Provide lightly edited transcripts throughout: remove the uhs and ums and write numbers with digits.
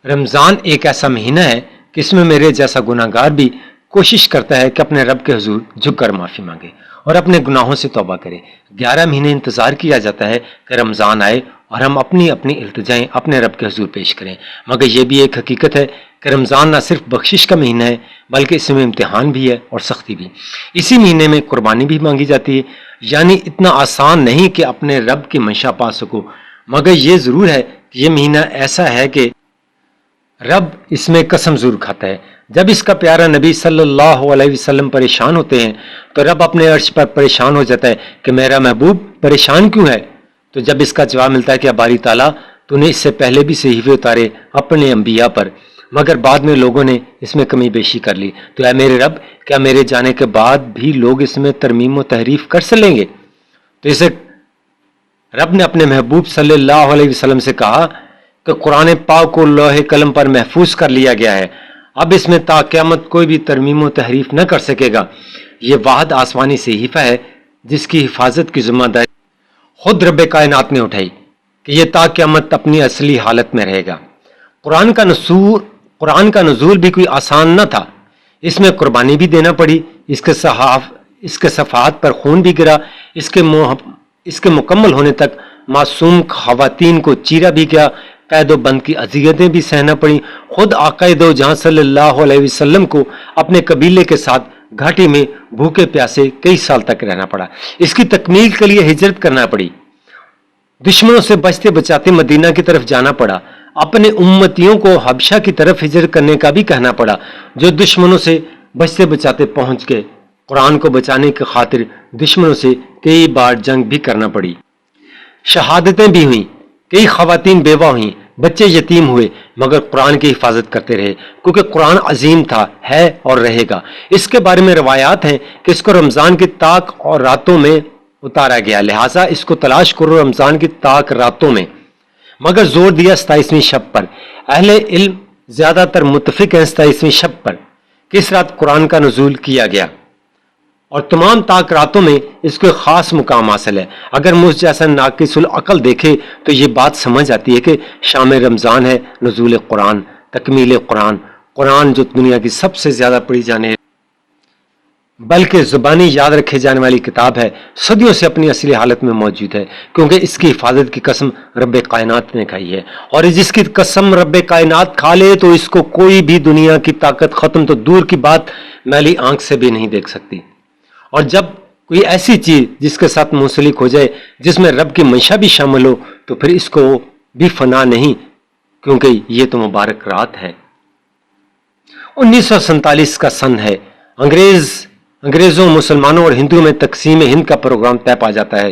رمضان ایک ایسا مہینہ ہے کہ اس میں میرے جیسا گناہگار بھی کوشش کرتا ہے کہ اپنے رب کے حضور جھک کر معافی مانگے اور اپنے گناہوں سے توبہ کرے۔ 11 مہینے انتظار کیا جاتا ہے کہ رمضان آئے اور ہم اپنی التجائیں اپنے رب کے حضور پیش کریں، مگر یہ بھی ایک حقیقت ہے کہ رمضان نہ صرف بخشش کا مہینہ ہے بلکہ اس میں امتحان بھی ہے اور سختی بھی۔ اسی مہینے میں قربانی بھی مانگی جاتی ہے، یعنی اتنا آسان نہیں کہ اپنے رب کی منشا پا سکو، مگر یہ ضرور ہے کہ یہ مہینہ ایسا ہے کہ رب اس میں قسم ضرور کھاتا ہے۔ جب اس کا پیارا نبی صلی اللہ علیہ وسلم پریشان ہوتے ہیں تو رب اپنے عرش پر پریشان ہو جاتا ہے کہ میرا محبوب پریشان کیوں ہے؟ تو جب اس کا جواب ملتا ہے کہ باری تعالیٰ تو نے اس سے پہلے بھی صحیفے اتارے اپنے انبیاء پر، مگر بعد میں لوگوں نے اس میں کمی بیشی کر لی، تو اے میرے رب کیا میرے جانے کے بعد بھی لوگ اس میں ترمیم و تحریف کر سلیں گے؟ تو اسے رب نے اپنے محبوب صلی اللہ علیہ وسلم سے کہا کہ قرآن پاک کو لوح قلم پر محفوظ کر لیا گیا ہے، اب اس میں تا قیامت کوئی بھی ترمیم و تحریف نہ کر سکے گا۔ یہ واحد آسمانی صحیفہ ہے جس کی حفاظت کی ذمہ داری خود رب کائنات نے اٹھائی کہ یہ تا قیامت اپنی اصلی حالت میں رہے گا۔ قرآن کا نزول بھی کوئی آسان نہ تھا، اس میں قربانی بھی دینا پڑی، اس کے صفحات پر خون بھی گرا، اس کے مکمل ہونے تک معصوم خواتین کو چیرا بھی گیا، قید و بند کی اذیتیں بھی سہنا پڑی، خود آقا دو جہاں صلی اللہ علیہ وسلم کو اپنے قبیلے کے ساتھ گھاٹی میں بھوکے پیاسے کئی سال تک رہنا پڑا، اس کی تکمیل کے لیے ہجرت کرنا پڑی، دشمنوں سے بچتے بچاتے مدینہ کی طرف جانا پڑا، اپنے امتیوں کو حبشہ کی طرف ہجرت کرنے کا بھی کہنا پڑا، جو دشمنوں سے بچتے بچاتے پہنچ گئے۔ قرآن کو بچانے کی خاطر دشمنوں سے کئی بار جنگ بھی کرنا پڑی، شہادتیں بھی ہوئیں، کئی خواتین بیوہ ہوئیں، بچے یتیم ہوئے، مگر قرآن کی حفاظت کرتے رہے کیونکہ قرآن عظیم تھا، ہے اور رہے گا۔ اس کے بارے میں روایات ہیں کہ اس کو رمضان کی طاق اور راتوں میں اتارا گیا، لہٰذا اس کو تلاش کرو رمضان کی طاق راتوں میں، مگر زور دیا 27ویں شب پر۔ اہل علم زیادہ تر متفق ہیں 27ویں شب پر کہ اس رات قرآن کا نزول کیا گیا، اور تمام طاق راتوں میں اس کو ایک خاص مقام حاصل ہے۔ اگر مجھ جیسا ناقص العقل دیکھے تو یہ بات سمجھ آتی ہے کہ شام رمضان ہے نزول قرآن، تکمیل قرآن جو دنیا کی سب سے زیادہ پڑھی جانے بلکہ زبانی یاد رکھے جانے والی کتاب ہے، صدیوں سے اپنی اصلی حالت میں موجود ہے، کیونکہ اس کی حفاظت کی قسم رب کائنات نے کھائی ہے، اور جس کی قسم رب کائنات کھا لے تو اس کو کوئی بھی دنیا کی طاقت ختم تو دور کی بات میلی آنکھ سے بھی نہیں دیکھ سکتی۔ اور جب کوئی ایسی چیز جس کے ساتھ منسلک ہو جائے جس میں رب کی منشا بھی شامل ہو تو پھر اس کو بھی فنا نہیں، کیونکہ یہ تو مبارک رات ہے۔ 1947 کا سن ہے، انگریزوں، مسلمانوں اور ہندوؤں میں تقسیم ہند کا پروگرام طے پا جاتا ہے۔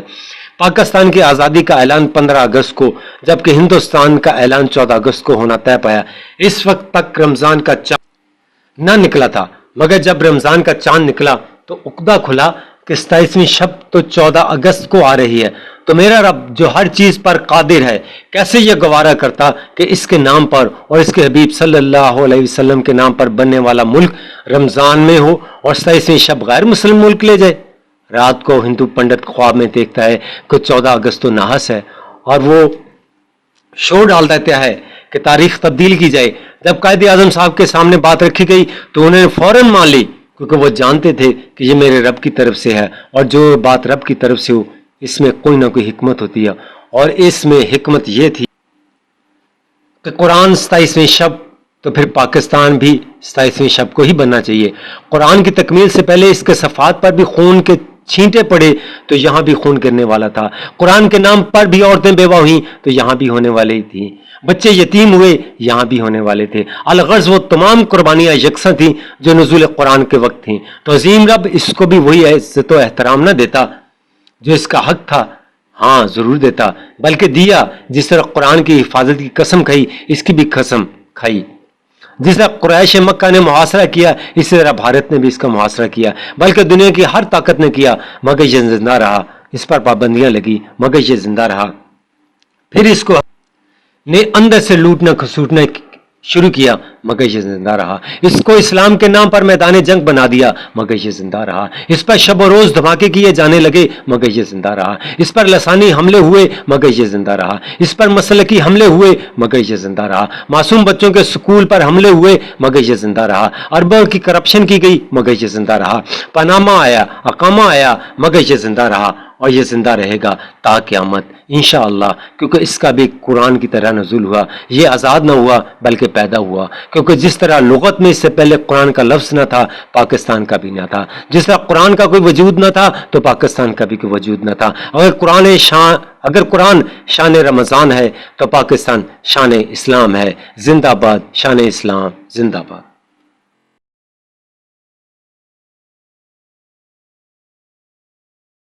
پاکستان کی آزادی کا اعلان 15 اگست کو جبکہ ہندوستان کا اعلان 14 اگست کو ہونا طے پایا۔ اس وقت تک رمضان کا چاند نہ نکلا تھا، مگر جب رمضان کا چاند نکلا تو عقدہ کھلا کہ 27ویں شب تو 14 اگست کو آ رہی ہے، تو میرا رب جو ہر چیز پر قادر ہے کیسے یہ گوارا کرتا کہ اس کے نام پر اور اس کے حبیب صلی اللہ علیہ وسلم کے نام پر بننے والا ملک رمضان میں ہو اور 27ویں شب غیر مسلم ملک لے جائے۔ رات کو ہندو پنڈت خواب میں دیکھتا ہے کہ 14 اگست تو نحس ہے، اور وہ شور ڈال دیتا ہے کہ تاریخ تبدیل کی جائے۔ جب قائد اعظم صاحب کے سامنے بات رکھی گئی تو انہوں نے فوراً مان لی، کیونکہ وہ جانتے تھے کہ یہ میرے رب کی طرف سے ہے، اور جو بات رب کی طرف سے ہو اس میں کوئی نہ کوئی حکمت ہوتی ہے، اور اس میں حکمت یہ تھی کہ قرآن 27ویں شب تو پھر پاکستان بھی 27ویں شب کو ہی بننا چاہیے۔ قرآن کی تکمیل سے پہلے اس کے صفحات پر بھی خون کے چھینٹے پڑے تو یہاں بھی خون گرنے والا تھا، قرآن کے نام پر بھی عورتیں بیوہ ہوئیں تو یہاں بھی ہونے والی تھیں، بچے یتیم ہوئے یہاں بھی ہونے والے تھے۔ الغرض وہ تمام قربانیاں یکساں تھیں جو نزول قرآن کے وقت تھیں، تو عظیم رب اس کو بھی وہی عزت و احترام نہ دیتا جو اس کا حق تھا؟ ہاں ضرور دیتا، بلکہ دیا۔ جس طرح قرآن کی حفاظت کی قسم کھائی اس کی بھی قسم کھائی، جس طرح قریش مکہ نے محاصرہ کیا اسی طرح بھارت نے بھی اس کا محاصرہ کیا، بلکہ دنیا کی ہر طاقت نے کیا، مگر یہ زندہ رہا، اس پر پابندیاں لگی مگر یہ زندہ رہا۔ پھر اس کو نے اندر سے لوٹنا کھسوٹنا شروع کیا مگر یہ زندہ رہا، اس کو اسلام کے نام پر میدان جنگ بنا دیا مگر یہ زندہ رہا، اس پر شب و روز دھماکے کیے جانے لگے مگر یہ زندہ رہا، اس پر لسانی حملے ہوئے مگر یہ زندہ رہا، اس پر مسلکی حملے ہوئے مگر یہ زندہ رہا، معصوم بچوں کے سکول پر حملے ہوئے مگر یہ زندہ رہا، اربوں کی کرپشن کی گئی مگر یہ زندہ رہا، پاناما آیا، اقامہ آیا مگر یہ زندہ رہا، اور یہ زندہ رہے گا تا قیامت انشاءاللہ، کیونکہ اس کا بھی قرآن کی طرح نزول ہوا، یہ آزاد نہ ہوا بلکہ پیدا ہوا، کیونکہ جس طرح لغت میں اس سے پہلے قرآن کا لفظ نہ تھا پاکستان کا بھی نہ تھا، جس طرح قرآن کا کوئی وجود نہ تھا تو پاکستان کا بھی کوئی وجود نہ تھا، اگر قرآن شان رمضان ہے تو پاکستان شان اسلام ہے، زندہ باد شان اسلام، زندہ باد۔